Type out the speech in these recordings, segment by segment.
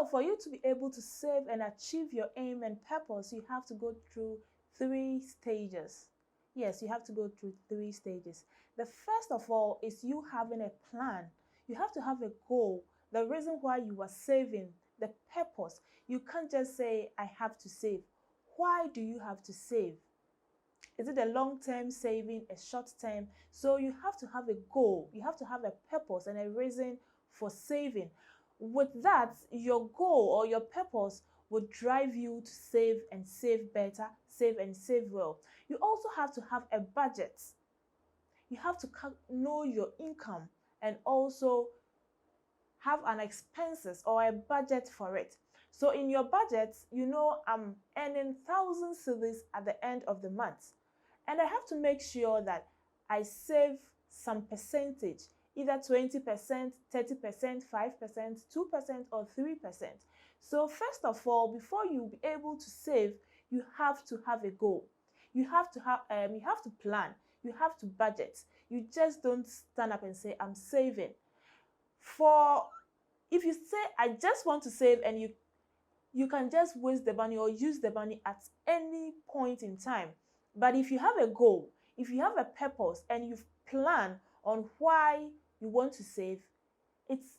So for you to be able to save and achieve your aim and purpose, you have to go through 3 stages. Yes, you have to go through 3 stages. The first of all is you having a plan. You have to have a goal, the reason why you are saving, the purpose. You can't just say, I have to save. Why do you have to save? Is it a long-term saving, a short-term? So you have to have a goal. You have to have a purpose and a reason for saving. With that, your goal or your purpose would drive you to save and save better, save and save well. You also have to have a budget. You have to know your income and also have an expenses or a budget for it. So in your budget, you know I'm earning 1,000 cedis at the end of the month. And I have to make sure that I save some percentage, either 20%, 30%, 5%, 2%, or 3%. So first of all, before you be able to save, you have to have a goal. You have to plan. You have to budget. You just don't stand up and say, I'm saving. If you say, I just want to save, and you can just waste the money or use the money at any point in time. But if you have a goal, if you have a purpose, and you plan on why you want to save,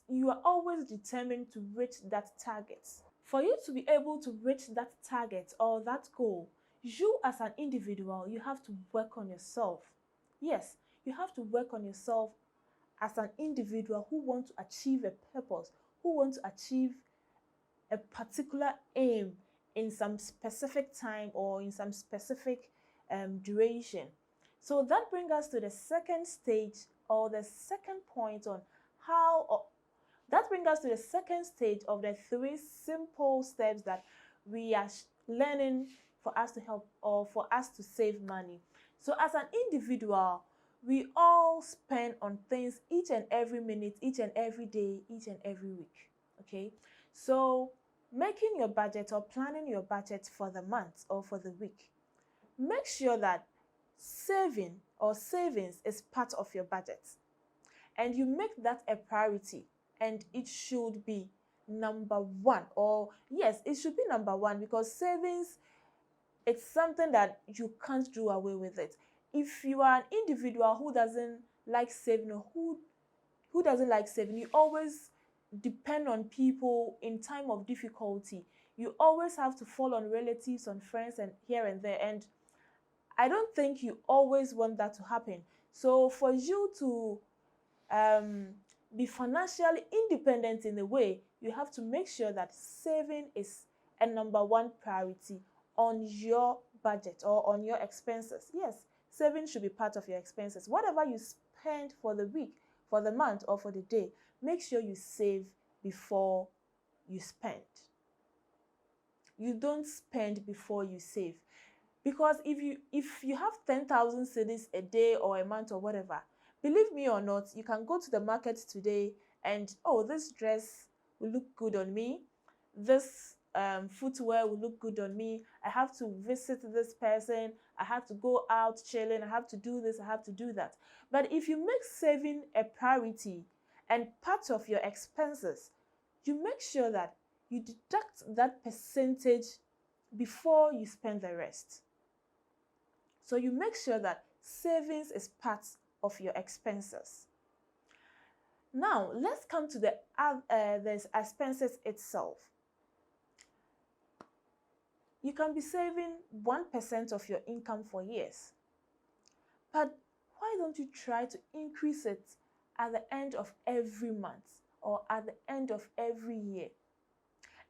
you are always determined to reach that target. For you to be able to reach that target or that goal, you as an individual, you have to work on yourself. Yes, you have to work on yourself as an individual who wants to achieve a purpose, who wants to achieve a particular aim in some specific time or in some specific duration. So that brings us to the second stage, or the second point on that brings us to the second stage of the 3 simple steps that we are learning for us to help or for us to save money. So as an individual, we all spend on things each and every minute, each and every day, each and every week. Okay, so making your budget or planning your budget for the month or for the week, make sure that saving or savings is part of your budget, and you make that a priority, and it should be number one. Or yes, it should be number one, because savings, it's something that you can't do away with it. If you are an individual who doesn't like saving, or who doesn't like saving, you always depend on people in time of difficulty. You always have to fall on relatives, on friends, and here and there. And I don't think you always want that to happen. So for you to be financially independent in a way, you have to make sure that saving is a number one priority on your budget or on your expenses. Yes, saving should be part of your expenses. Whatever you spend for the week, for the month, or for the day, make sure you save before you spend. You don't spend before you save. Because if you have 10,000 cedis a day or a month or whatever, believe me or not, you can go to the market today and, oh, this dress will look good on me. This footwear will look good on me. I have to visit this person. I have to go out chilling. I have to do this. I have to do that. But if you make saving a priority and part of your expenses, you make sure that you deduct that percentage before you spend the rest. So you make sure that savings is part of your expenses. Now, let's come to the expenses itself. You can be saving 1% of your income for years. But why don't you try to increase it at the end of every month or at the end of every year?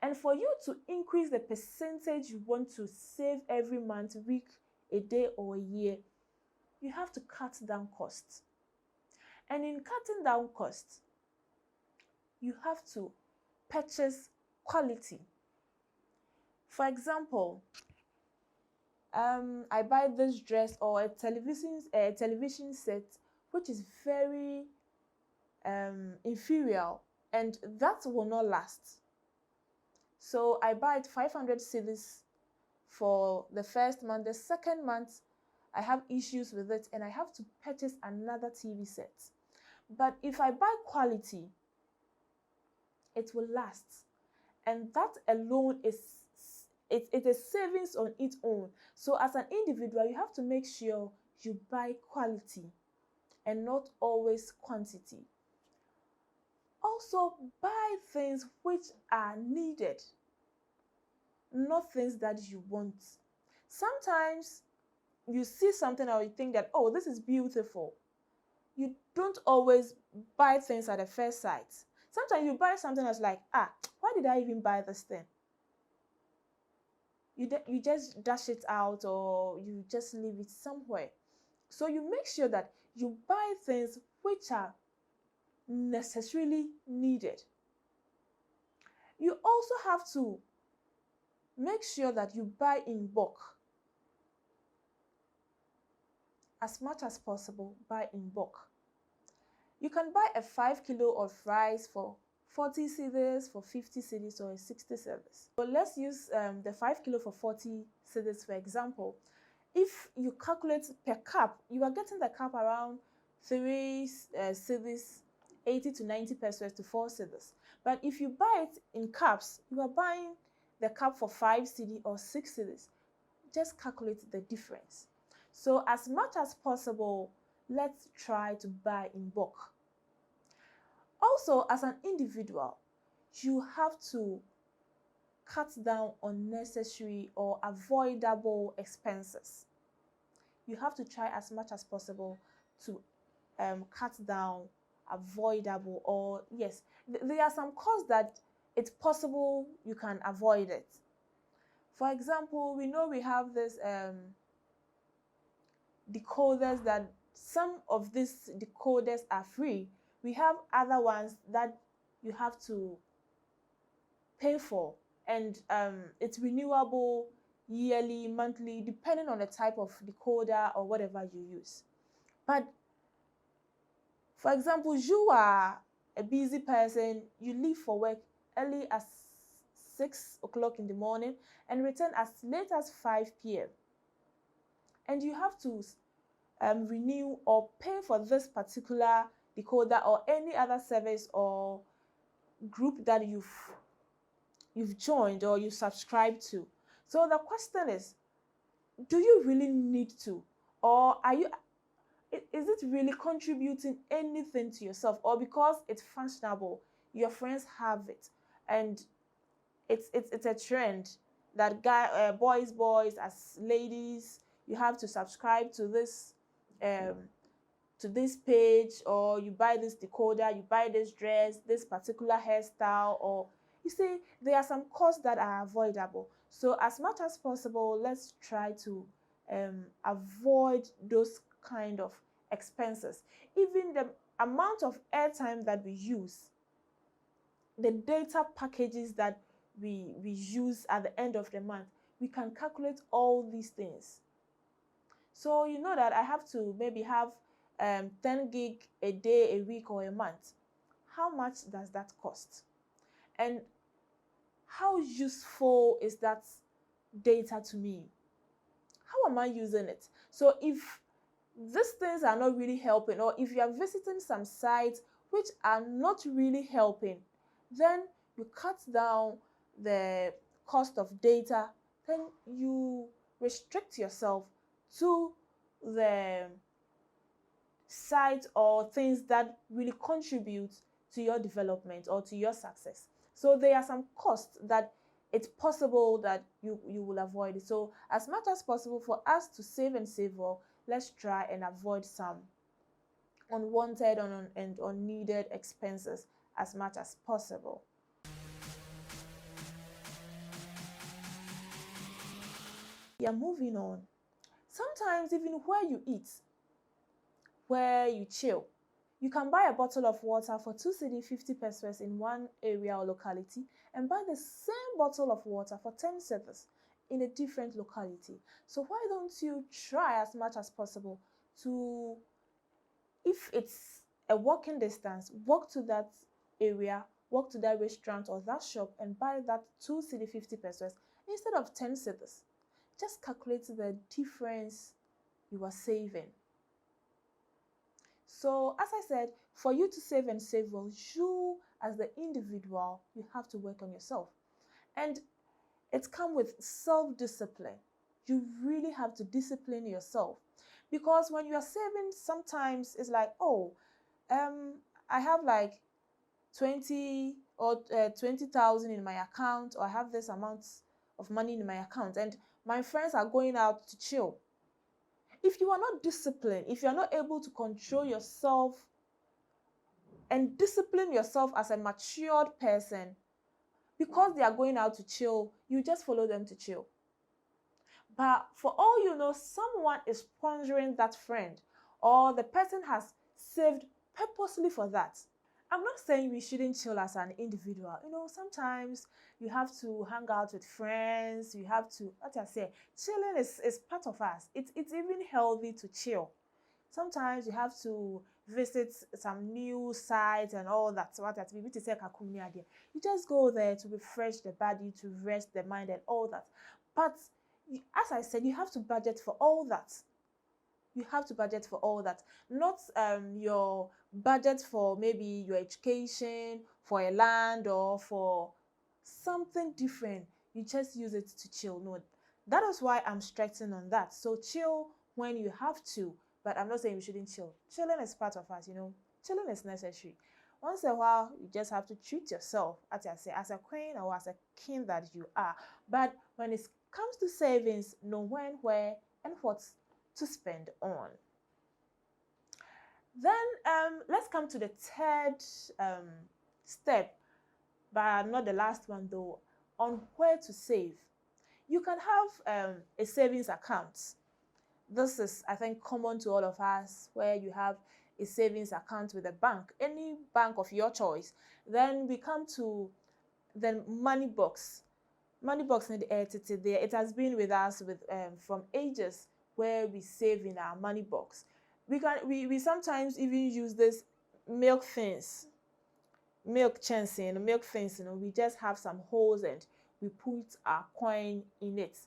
And for you to increase the percentage you want to save every month, week, a day, or a year, you have to cut down costs. And in cutting down costs, you have to purchase quality. For example, I buy this dress or a television set which is very inferior, and that will not last. So I buy it 500 cedis for the first month. The second month, I have issues with it and I have to purchase another TV set. But if I buy quality, it will last. and that alone is it is savings on its own. So as an individual, you have to make sure you buy quality and not always quantity. Also, buy things which are needed, not things that you want. Sometimes you see something or you think that, oh, this is beautiful. You don't always buy things at the first sight. Sometimes you buy something that's like, why did I even buy this thing? You just dash it out or you just leave it somewhere. So you make sure that you buy things which are necessarily needed. You also have to make sure that you buy in bulk. As much as possible, buy in bulk. You can buy a 5 kilo of rice for 40 cedis, for 50 cedis, or 60 cedis. So let's use the 5 kilo for 40 cedis, for example. If you calculate per cup, you are getting the cup around 3 cedis, 80 to 90 pesos to 4 cedis. But if you buy it in cups, you are buying the cup for 5 cedi or 6 cedis. Just calculate the difference. So as much as possible, let's try to buy in bulk. Also, as an individual, you have to cut down unnecessary or avoidable expenses. You have to try as much as possible to cut down avoidable, or yes, there are some costs that it's possible you can avoid it. For example, we know we have this decoders, that some of these decoders are free. We have other ones that you have to pay for, and it's renewable yearly, monthly, depending on the type of decoder or whatever you use. But for example, you are a busy person, you leave for work early as 6 o'clock in the morning and return as late as 5 p.m. and you have to renew or pay for this particular decoder or any other service or group that you've joined or you subscribe to. So the question is, do you really need to, or is it really contributing anything to yourself, or because it's fashionable, your friends have it and it's a trend that boys as ladies, you have to subscribe to this page, or you buy this decoder, you buy this dress, this particular hairstyle, or you see, there are some costs that are avoidable. So as much as possible, let's try to avoid those kind of expenses. Even the amount of airtime that we use, the data packages that we use at the end of the month, we can calculate all these things. So you know that I have to maybe have 10 gig a day, a week, or a month. How much does that cost? And how useful is that data to me? How am I using it? So if these things are not really helping, or if you are visiting some sites which are not really helping, then you cut down the cost of data, then you restrict yourself to the sites or things that really contribute to your development or to your success. So there are some costs that it's possible that you will avoid it. So as much as possible for us to save and save well, let's try and avoid some unwanted and unneeded expenses as much as possible. Yeah, moving on. Sometimes even where you eat, where you chill, you can buy a bottle of water for 2 cedi 50 pesos in one area or locality and buy the same bottle of water for 10 cedis in a different locality. So why don't you try as much as possible to, if it's a walking distance, walk to that area, walk to that restaurant or that shop and buy that 2 cedi 50 pesos instead of 10 cedis. Just calculate the difference you are saving. So as I said, for you to save and save well, you as the individual, you have to work on yourself. And it comes with self-discipline. You really have to discipline yourself, because when you are saving, sometimes it's like, oh, I have like 20 or 20,000 in my account, or I have this amount of money in my account, and my friends are going out to chill. If you are not disciplined, if you are not able to control yourself and discipline yourself as a matured person, because they are going out to chill, you just follow them to chill. But for all you know, someone is sponsoring that friend, or the person has saved purposely for that. I'm not saying we shouldn't chill as an individual. Sometimes you have to hang out with friends, you have to, what I say, chilling is part of us. It's even healthy to chill. Sometimes you have to visit some new sites and all that. You just go there to refresh the body, to rest the mind and all that. But as I said, you have to budget for all that. You have to budget for all that. Not your budget for maybe your education, for a land, or for something different. You just use it to chill. No, that is why I'm stressing on that. So chill when you have to, but I'm not saying you shouldn't chill. Chilling is part of us, Chilling is necessary. Once in a while, you just have to treat yourself, as I say, as a queen or as a king that you are. But when it comes to savings, know when, where, and what to spend on. Then let's come to the third step, but not the last one though, on where to save. You can have a savings account. This is, I think, common to all of us, where you have a savings account with a bank, any bank of your choice. Then we come to the money box. Money box in the air there. It has been with us from ages, where we save in our money box. We sometimes even use this milk things, milk chancing, milk things. We just have some holes and we put our coin in it.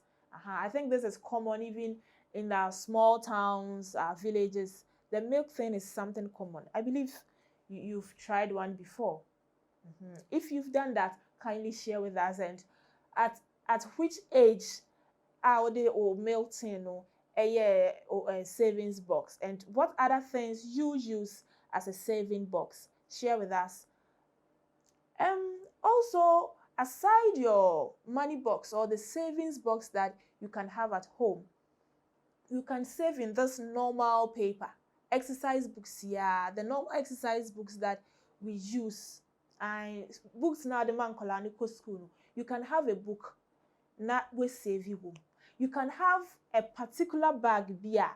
I think this is common even in our small towns, our villages. The milk thing is something common. I believe you've tried one before. If you've done that, kindly share with us, and at which age are they or milk tin a savings box, and what other things you use as a saving box. Share with us. Also, aside your money box or the savings box that you can have at home, you can save in this normal paper exercise books. Yeah, the normal exercise books that we use, and books now the man school. You can have a book not we save you. You can have a particular bag beer.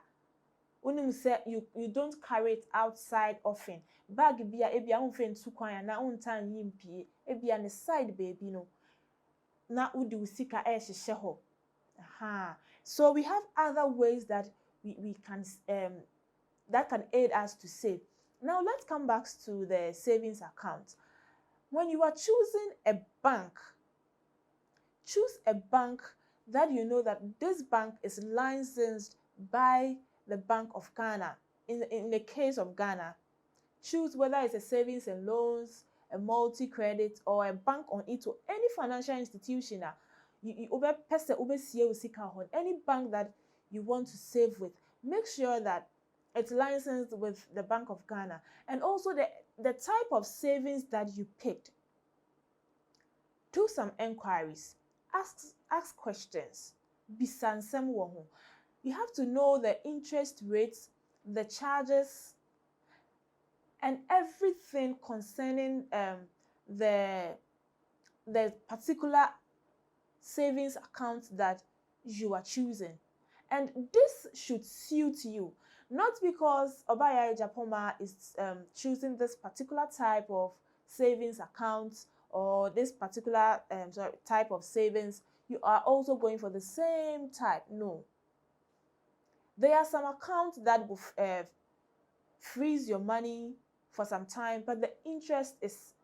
Unim say you don't carry it outside often. Bag beer ebia unfen tukwan na untan yimpie ebia ne side baby no. Na udi usika hyehyɛ hɔ. So we have other ways that we can that can aid us to save. Now let's come back to the savings account. When you are choosing a bank, choose a bank that you know that this bank is licensed by the Bank of Ghana. In the case of Ghana, choose whether it's a savings and loans, a multi-credit, or a bank on it, or any financial institution. Any bank that you want to save with, make sure that it's licensed with the Bank of Ghana. And also the type of savings that you picked. Do some enquiries. Ask questions. You have to know the interest rates, the charges, and everything concerning the particular savings account that you are choosing. And this should suit you. Not because Obaya Japoma is choosing this particular type of savings account or this particular type of savings, you are also going for the same type. No. There are some accounts that will freeze your money for some time, but the interest is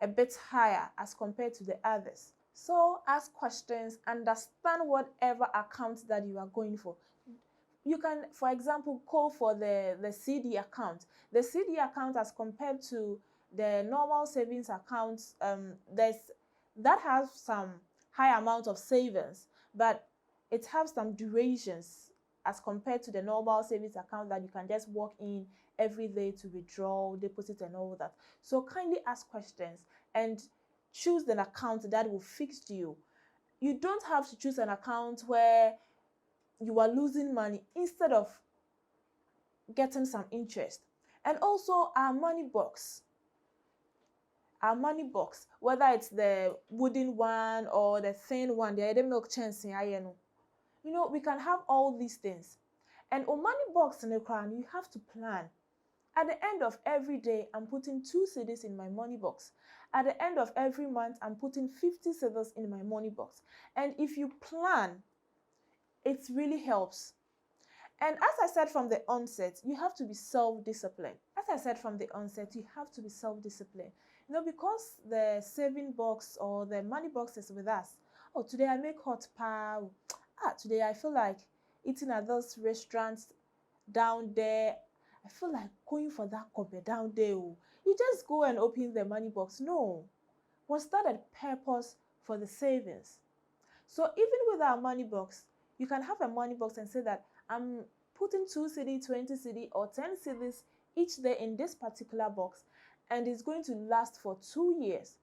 a bit higher as compared to the others. So ask questions, understand whatever account that you are going for. You can, for example, call for the CD account. The CD account as compared to the normal savings accounts, that has some high amount of savings, but it has some durations as compared to the normal savings account that you can just walk in every day to withdraw, deposit, and all that. So kindly ask questions and choose an account that will fix you. You don't have to choose an account where you are losing money instead of getting some interest. And also our money box. Our money box, whether it's the wooden one or the thin one, the milk chance, we can have all these things. And on money box in the crown, you have to plan. At the end of every day, I'm putting 2 cedis in my money box. At the end of every month, I'm putting 50 cedis in my money box. And if you plan, it really helps. And as I said from the onset, you have to be self-disciplined. As I said from the onset, you have to be self-disciplined. Because the saving box or the money box is with us. Oh, today I make hot pie. Today I feel like eating at those restaurants down there. I feel like going for that kobe down there. You just go and open the money box. No. Was that a purpose for the savings? So even with our money box, you can have a money box and say that I'm putting 2 cedi, 20 cedi, or 10 cedis each day in this particular box, and it's going to last for 2 years,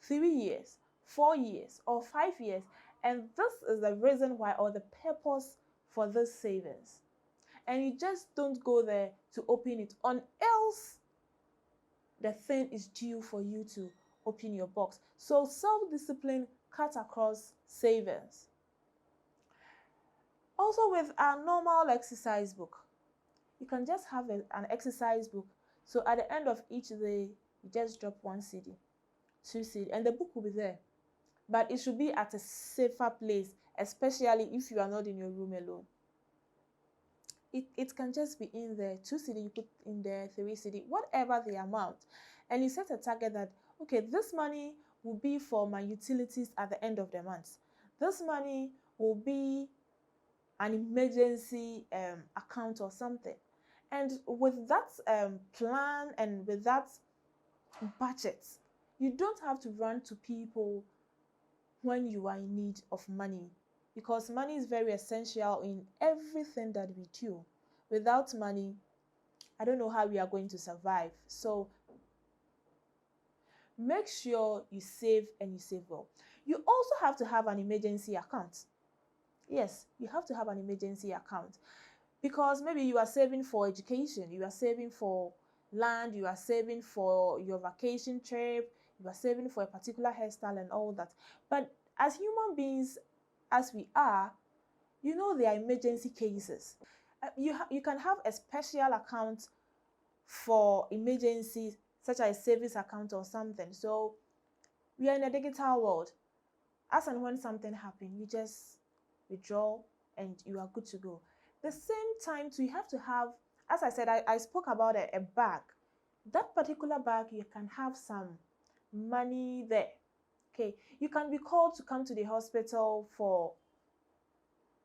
3 years, 4 years, or 5 years. And this is the reason why, or the purpose for this savings. And you just don't go there to open it, or else the thing is due for you to open your box. So self-discipline cuts across savings. Also with our normal exercise book, you can just have an exercise book. So at the end of each day, you just drop 1 cedi, 2 cedi, and the book will be there. But it should be at a safer place, especially if you are not in your room alone. It can just be in there, 2 cedi, you put in there, 3 cedi, whatever the amount. And you set a target that, okay, this money will be for my utilities at the end of the month. This money will be an emergency account or something. And with that plan and with that budget, you don't have to run to people when you are in need of money, because money is very essential in everything that we do. Without money, I don't know how we are going to survive. So make sure you save, and you save well. You also have to have an emergency account. Yes, you have to have an emergency account, because maybe you are saving for education, you are saving for land, you are saving for your vacation trip, you are saving for a particular hairstyle and all that. But as human beings, as we are, there are emergency cases. You can have a special account for emergencies, such as a savings account or something. So we are in a digital world. As and when something happens, you just withdraw and you are good to go. The same time too, you have to have, as I said, I spoke about a bag. That particular bag, you can have some money there. Okay, you can be called to come to the hospital for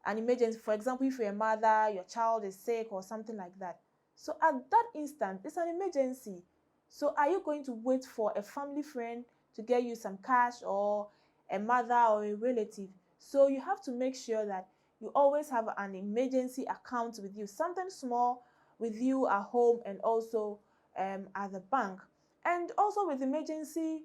an emergency. For example, if you're a mother, your child is sick or something like that. So at that instant, it's an emergency. So are you going to wait for a family friend to get you some cash, or a mother or a relative? So you have to make sure that you always have an emergency account with you, something small with you at home and also at the bank. And also with emergency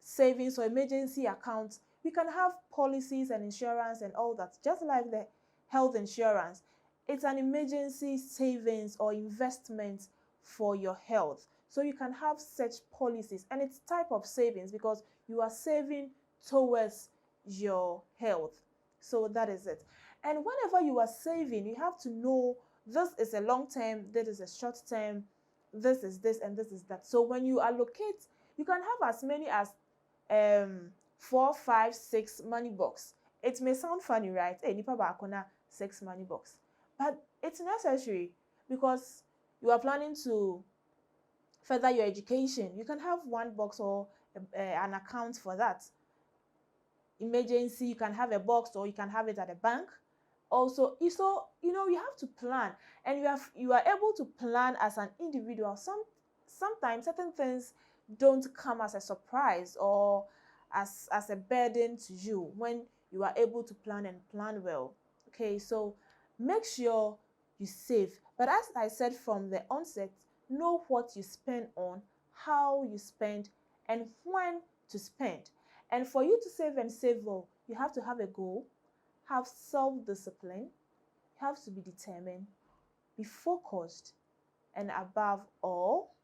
savings or emergency accounts, we can have policies and insurance and all that. Just like the health insurance, it's an emergency savings or investment for your health. So you can have such policies, and it's type of savings because you are saving towards your health. So that is it. And whenever you are saving, you have to know this is a long term, this is a short term, this is this, and this is that. So when you allocate, you can have as many as 4, 5, 6 money box. It may sound funny, right? Hey, nipa bakona 6 money box, but it's necessary because you are planning to further your education. You can have 1 box or an account for that. Emergency, you can have a box, or you can have it at a bank. Also, so you have to plan, and you are able to plan as an individual. Sometimes certain things don't come as a surprise, or as a burden to you when you are able to plan and plan well. Okay, so make sure you save. But as I said from the onset, know what you spend on, how you spend, and when to spend. And for you to save and save well, you have to have a goal, have self-discipline, you have to be determined, be focused, and above all,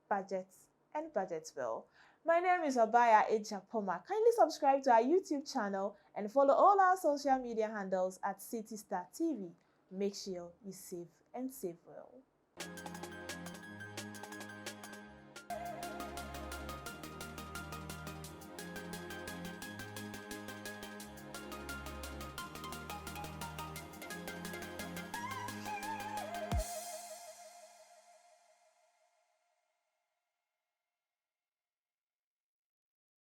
budget and budget well. My name is Abaya Ejapoma. Kindly subscribe to our YouTube channel and follow all our social media handles at City Star TV. Make sure you save and save well.